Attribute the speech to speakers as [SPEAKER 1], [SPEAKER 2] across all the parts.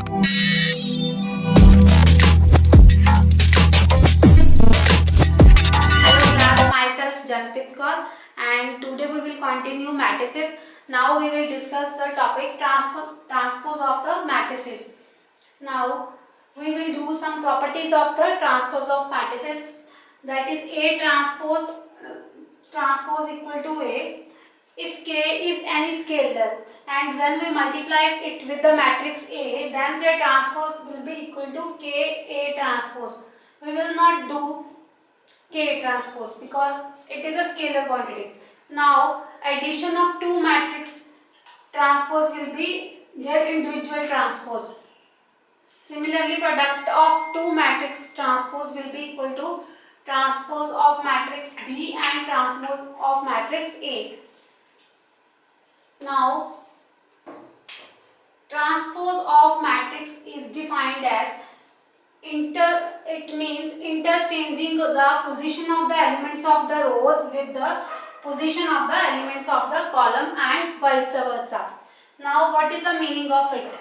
[SPEAKER 1] Class, myself Jasprit Kaur, and today we will continue matrices. Now we will discuss the topic transpose of the matrices. Now we will do some properties of the transpose of matrices. That is A transpose equal to A if K is any scalar, and when we multiply it with the matrix A, then the transpose will be equal to K A transpose. We will not do K transpose because it is a scalar quantity. Now addition of two matrix transpose will be their individual transpose. Similarly, product of two matrix transpose will be equal to transpose of matrix B and transpose of matrix A. Now transpose of matrix is defined as it means interchanging the position of the elements of the rows with the position of the elements of the column and vice versa. Now what is the meaning of it?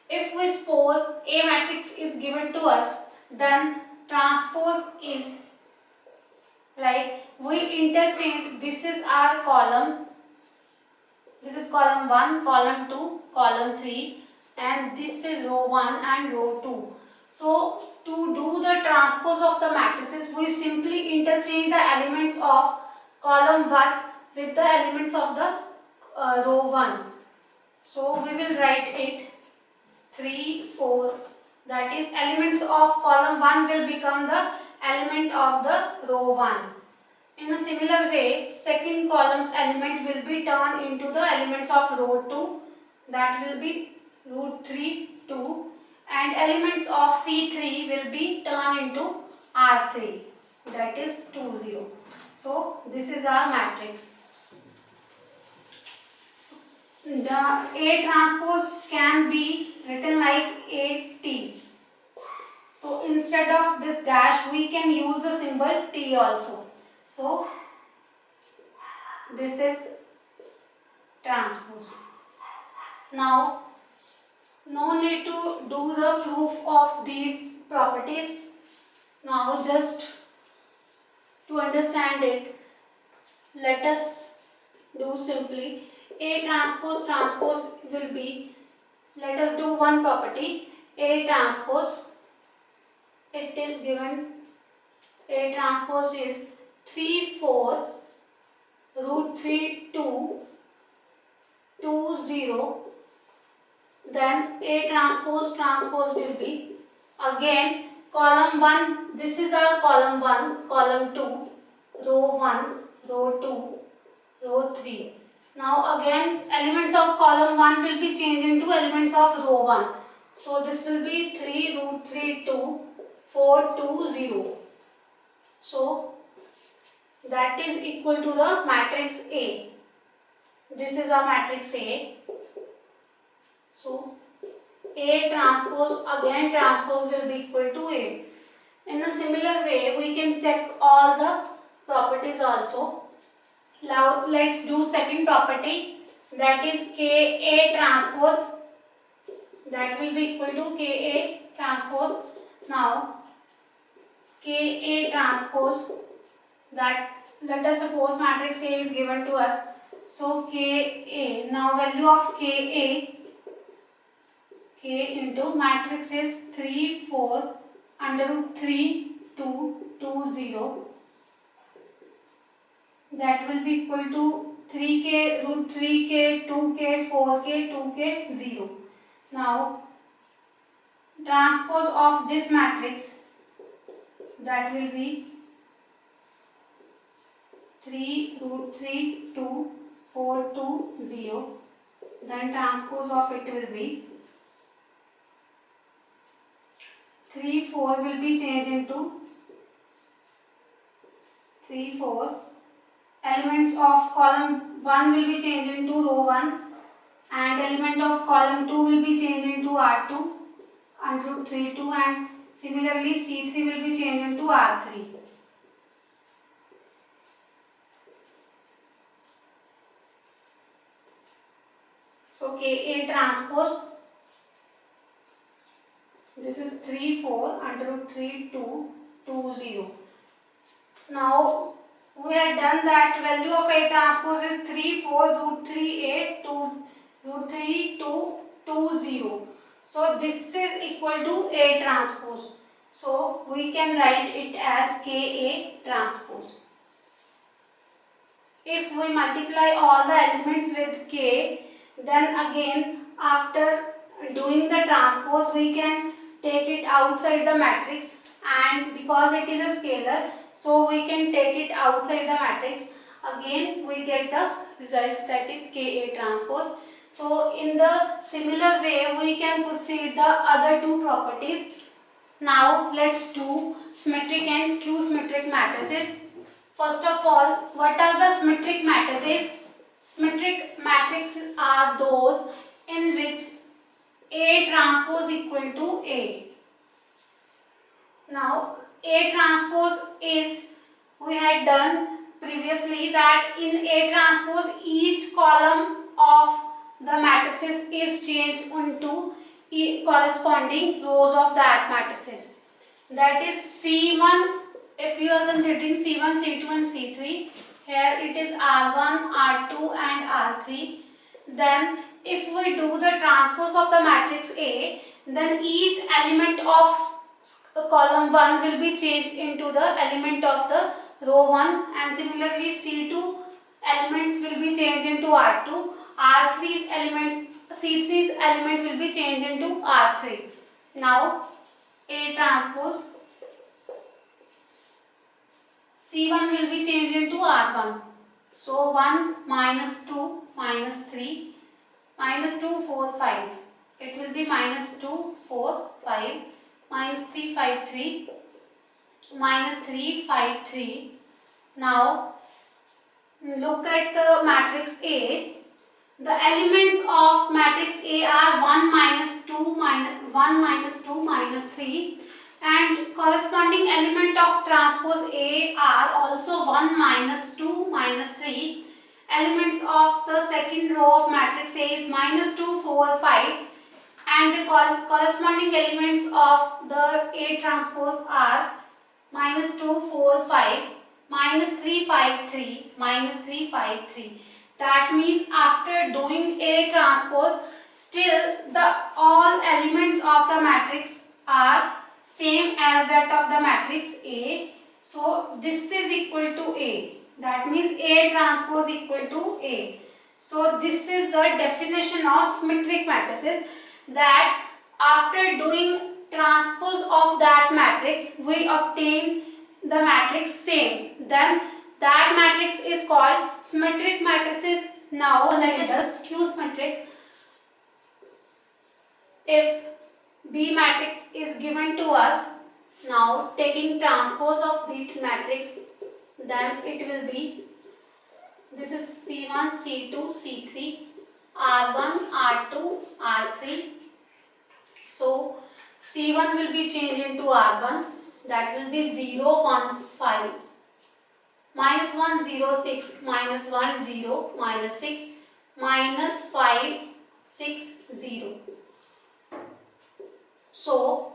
[SPEAKER 1] If we suppose A matrix is given to us, then transpose is like we interchange. This is our column. This is column 1, column 2, column 3, and this is row 1 and row 2. So to do the transpose of the matrices, we simply interchange the elements of column 1 with the elements of the row 1. So we will write it 3, 4. That is, elements of column 1 will become the element of the row 1. In a similar way, second column's element will be turned into the elements of row 2. That will be root 3, 2. And elements of C3 will be turned into R3. That is 2, 0. So this is our matrix. The A transpose can be written like AT. So instead of this dash, we can use the symbol T also. So this is transpose. Now no need to do the proof of these properties. Now just to understand it, let us do simply A transpose will be, let us do one property, A transpose. It is given A transpose is 3, 4, root 3, 2, 2, 0. Then A transpose will be again column 1. This is our column 1, column 2, row 1, row 2, row 3. Now again elements of column 1 will be changed into elements of row 1. So this will be 3, root 3, 2, 4, 2, 0. So that is equal to the matrix A. This is our matrix A. So A transpose, again transpose will be equal to A. In a similar way, we can check all the properties also. Now let's do second property, that is Ka transpose. That will be equal to Ka transpose. Now Ka transpose, that let us suppose matrix A is given to us. So Ka, now value of Ka, K into matrix is 3, 4, under root 3, 2, 2, 0. That will be equal to 3k, root 3k, 2k, 4k, 2k, 0. Now transpose of this matrix, that will be 3, root 3, 2, 4, 2, 0. Then transpose of it will be 3, 4 will be changed into 3, 4. Elements of column 1 will be changed into row 1 and element of column 2 will be changed into R2 and root 3, 2, and similarly C3 will be changed into R3. So Ka transpose This is 3, 4, under root 3, 2, 2, 0. Now we had done that value of A transpose is 3, 4, root 3, 8, 2, root 3, 2, 2, 0. So this is equal to A transpose. So we can write it as KA transpose. If we multiply all the elements with K, then again after doing the transpose we can take it outside the matrix, and because it is a scalar, so we can take it outside the matrix. Again we get the result, that is Ka transpose. So in the similar way we can proceed the other two properties. Now let's do symmetric and skew symmetric matrices. First of all, what are the symmetric matrices? Symmetric matrices are those in which A transpose equal to A. Now A transpose is, we had done previously that in A transpose each column of the matrices is changed into corresponding rows of that matrices. That is C1, if you are considering C1, C2 and C3, here it is R1, R2 and R3. Then if we do the transpose of the matrix A, then each element of column 1 will be changed into the element of the row 1, and similarly C2 elements will be changed into R2, R3's elements, C3's element will be changed into R3. Now A transpose C1 will be changed into R1. So 1 minus 2 minus 3 minus 2 4 5. It will be minus 2 4 5 minus 3 5 3 minus 3 5 3. Now look at the matrix A. The elements of matrix A are 1 minus 2 minus 1 minus 2 minus 3, and corresponding element of transpose A are also 1 minus 2 minus 3. Elements of the second row of matrix A is minus 2 4 5, and the corresponding elements of the A transpose are minus 2 4 5 minus 3 5 3 minus 3 5 3. That means after doing A transpose, still the all elements of the matrix are same as that of the matrix A. So this is equal to A. That means A transpose equal to A. So this is the definition of symmetric matrices, that after doing transpose of that matrix we obtain the matrix same, then that matrix is called symmetric matrices. Now let us skew symmetric. If B matrix is given to us, now taking transpose of B matrix, then it will be, this is C1, C2, C3, R1, R2, R3. So C1 will be changed into R1, that will be 0 1 5 minus 1 0 6 minus 1 0 minus 6 minus 5 6 0. So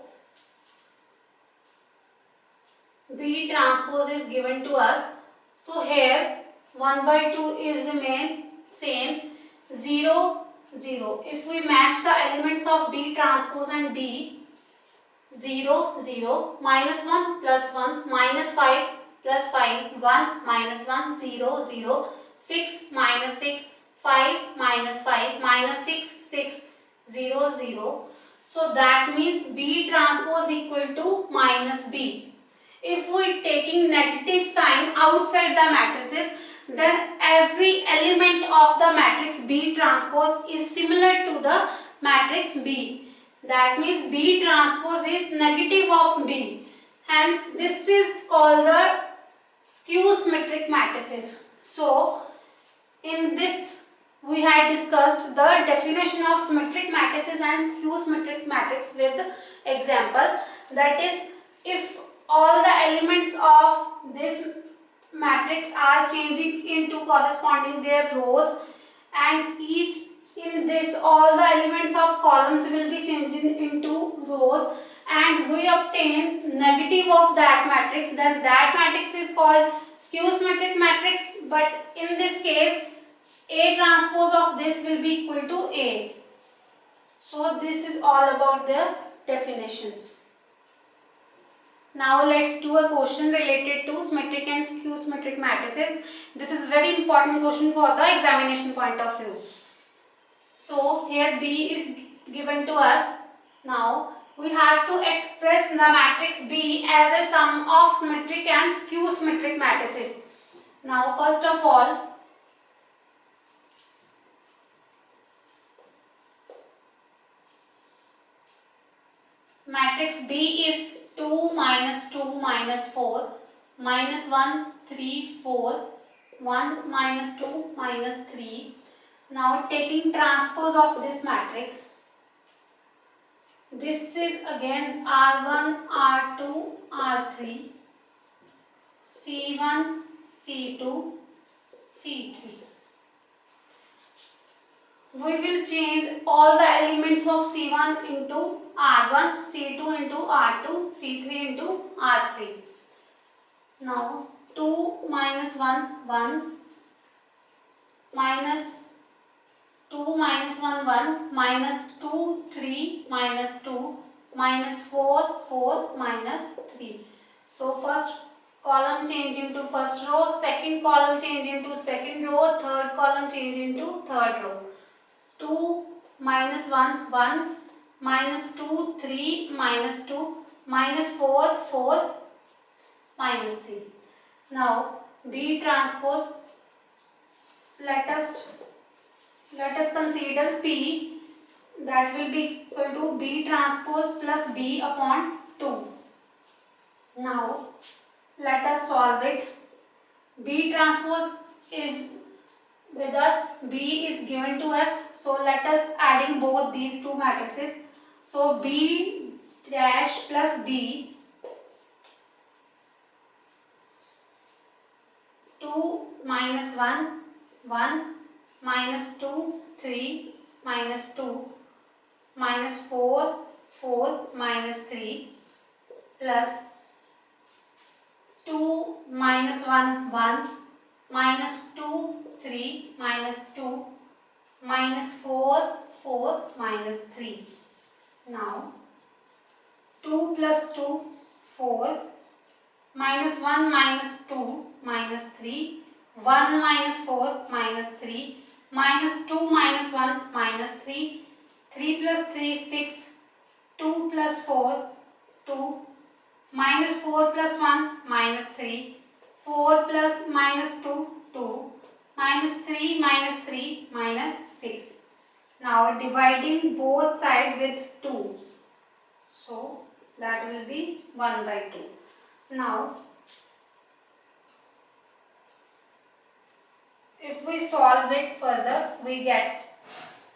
[SPEAKER 1] B transpose is given to us. So here 1 by 2 is remain same, 0 0. If we match the elements of B transpose and B, 0 0 minus 1 plus 1 minus 5 plus 5 1 minus 1 0 0 6 minus 6 5 minus 5 minus 6 6 0 0. So that means B transpose equal to minus B. If we taking negative sign outside the matrices, then every element of the matrix B transpose is similar to the matrix B. That means B transpose is negative of B. Hence this is called the skew symmetric matrices. So in this we had discussed the definition of symmetric matrices and skew symmetric matrix with example. That is, if all the elements of this matrix are changing into corresponding their rows, and each in this all the elements of columns will be changing into rows, obtain negative of that matrix, then that matrix is called skew symmetric matrix. But in this case, A transpose of this will be equal to A. So this is all about the definitions. Now let's do a question related to symmetric and skew symmetric matrices. This is very important question for the examination point of view. So here B is given to us. Now we have to express the matrix B as a sum of symmetric and skew symmetric matrices. Now first of all, matrix B is 2 minus 2 minus 4 minus 1 3 4 1 minus 2 minus 3. Now taking transpose of this matrix, this is again R1 R2 R3 C1 C2 C3. We will change all the elements of C1 into R1, C2 into R2, C3 into R3. Now 2 minus 1 1 minus 2 minus 1 1 minus 2 3 minus 2 minus 4 4 minus 3. So first column change into first row, second column change into second row, third column change into third row. 2 minus 1 1 minus 2 3 minus 2 minus 4 4 minus 3. Now B transpose, let us consider P, that will be equal to B transpose plus B upon 2. Now let us solve it. B transpose is with us, B is given to us, so let us adding both these two matrices. So B dash plus B, 2 minus 1 1 minus 2 3 minus 2 minus 4 4 minus 3 plus 2 minus 1 1 minus 2 3 minus 2 minus 4 4 minus 3. Now 2 plus 2 4 minus 1 minus 2 minus 3 1 minus 4 minus 3 minus 2 minus 1 minus 3 3 plus 3 6 2 plus 4 2 minus 4 plus 1 minus 3 4 plus minus 2 2 minus 3 minus 3 minus 6. Now dividing both sides with 2, so that will be 1 by 2. Now if we solve it further, we get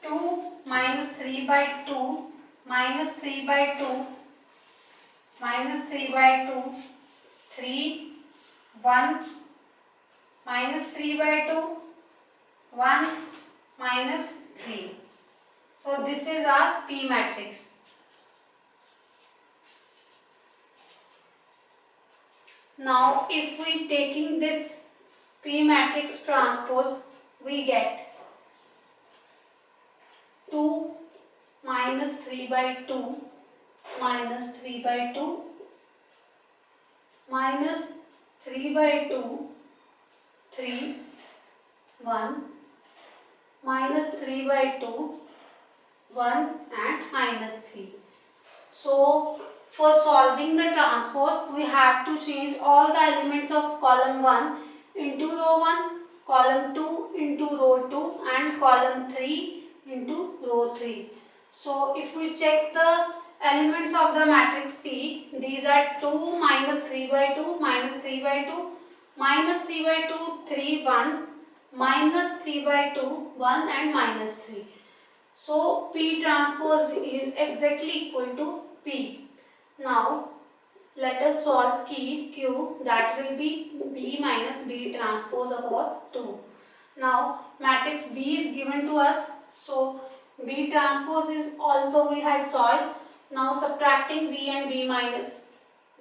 [SPEAKER 1] 2 minus 3 by 2 minus 3 by 2 minus 3 by 2 3 1 minus 3 by 2 1 minus 3. So this is our P matrix. Now if we taking this P matrix transpose, we get 2 minus 3 by 2 minus 3 by 2 minus 3 by 2 3 1 minus 3 by 2 1 and minus 3. So for solving the transpose, we have to change all the elements of column 1 into row 1, column 2 into row 2 and column 3 into row 3. So if we check the elements of the matrix P, these are 2 minus 3 by 2 minus 3 by 2 minus 3 by 2 3 1 minus 3 by 2 1 and minus 3. So P transpose is exactly equal to P. Now let us solve Q, that will be B minus B transpose upon 2. Now matrix B is given to us, so B transpose is also we had solved. Now subtracting B and B minus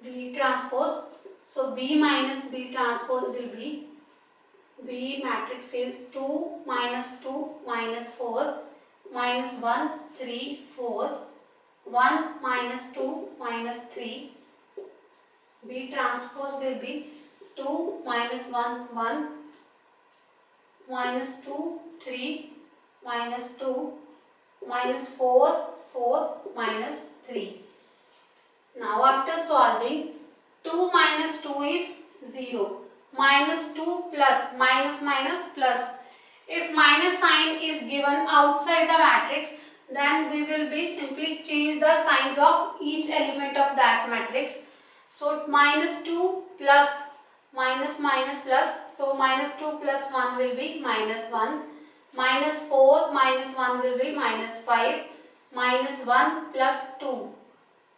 [SPEAKER 1] B transpose. So B minus B transpose will be, B matrix is 2 minus 2 minus 4 minus 1 3 4, 1 minus 2 minus 3. B transpose will be 2 minus 1 1 minus 2 3 minus 2 minus 4 4 minus 3. Now after solving, 2 minus 2 is 0. Minus 2 plus minus minus plus. If minus sign is given outside the matrix, then we will be simply change the signs of each element of that matrix. So minus 2 plus minus minus plus. So minus 2 plus 1 will be minus 1. Minus 4 minus 1 will be minus 5. Minus 1 plus 2.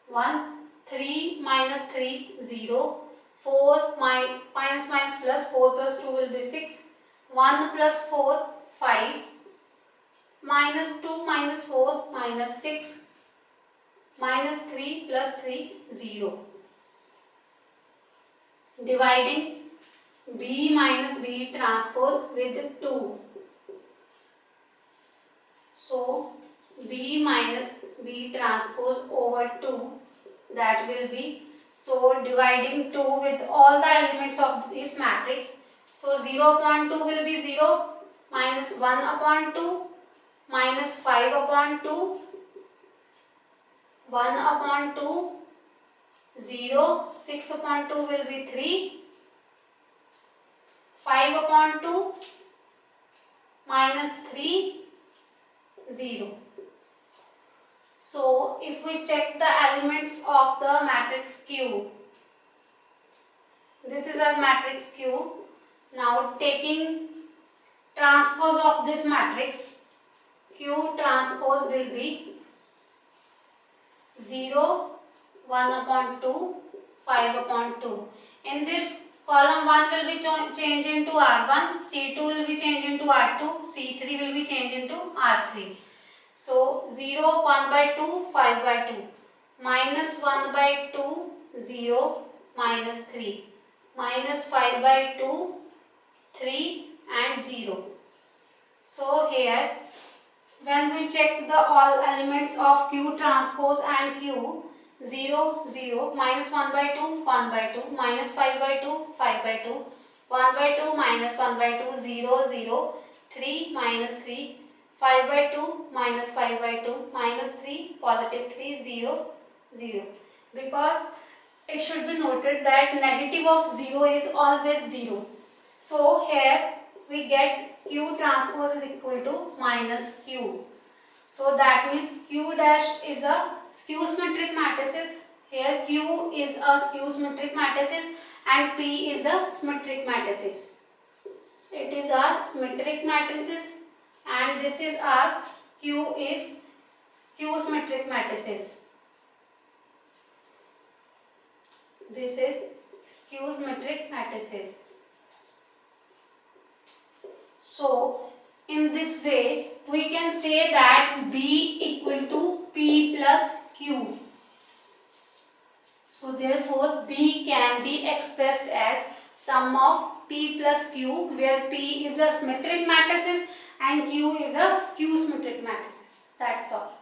[SPEAKER 1] 1. 3 minus 3 0. 4 minus minus plus 4 plus 2 will be 6. 1 plus 4 5. Minus 2 minus 4 minus 6. Minus 3 plus 3 0. Dividing B minus B transpose with 2. So B minus B transpose over 2, that will be, so dividing 2 with all the elements of this matrix. So 0 upon 2 will be 0, minus 1 upon 2, minus 5 upon 2, 1 upon 2, 0, 6 upon 2 will be 3, 5 upon 2, minus 3, 0. So if we check the elements of the matrix Q, this is our matrix Q. Now taking transpose of this matrix, Q transpose will be 0, 1 upon 2, 5 upon 2. In this column 1 will be changed into R1, C2 will be changed into R2, C3 will be changed into R3. So 0, 1 by 2, 5 by 2, minus 1 by 2, 0, minus 3, minus 5 by 2, 3 and 0. So here, when we check the all elements of Q transpose and Q, 0, 0, minus 1 by 2, 1 by 2, minus 5 by 2, 5 by 2, 1 by 2, minus 1 by 2, 0, 0, 3, minus 3, 5 by 2, minus 5 by 2, minus 3, positive 3, 0, 0. Because it should be noted that negative of 0 is always 0. So here we get Q transpose is equal to minus Q. So that means Q dash is a skew symmetric matrices. Here Q is a skew symmetric matrices and P is a symmetric matrices. It is our symmetric matrices and this is our Q is skew symmetric matrices. This is skew symmetric matrices. So in this way we can say that B equal to P plus Q. So therefore B can be expressed as sum of P plus Q, where P is a symmetric matrices and Q is a skew symmetric matrices. That's all.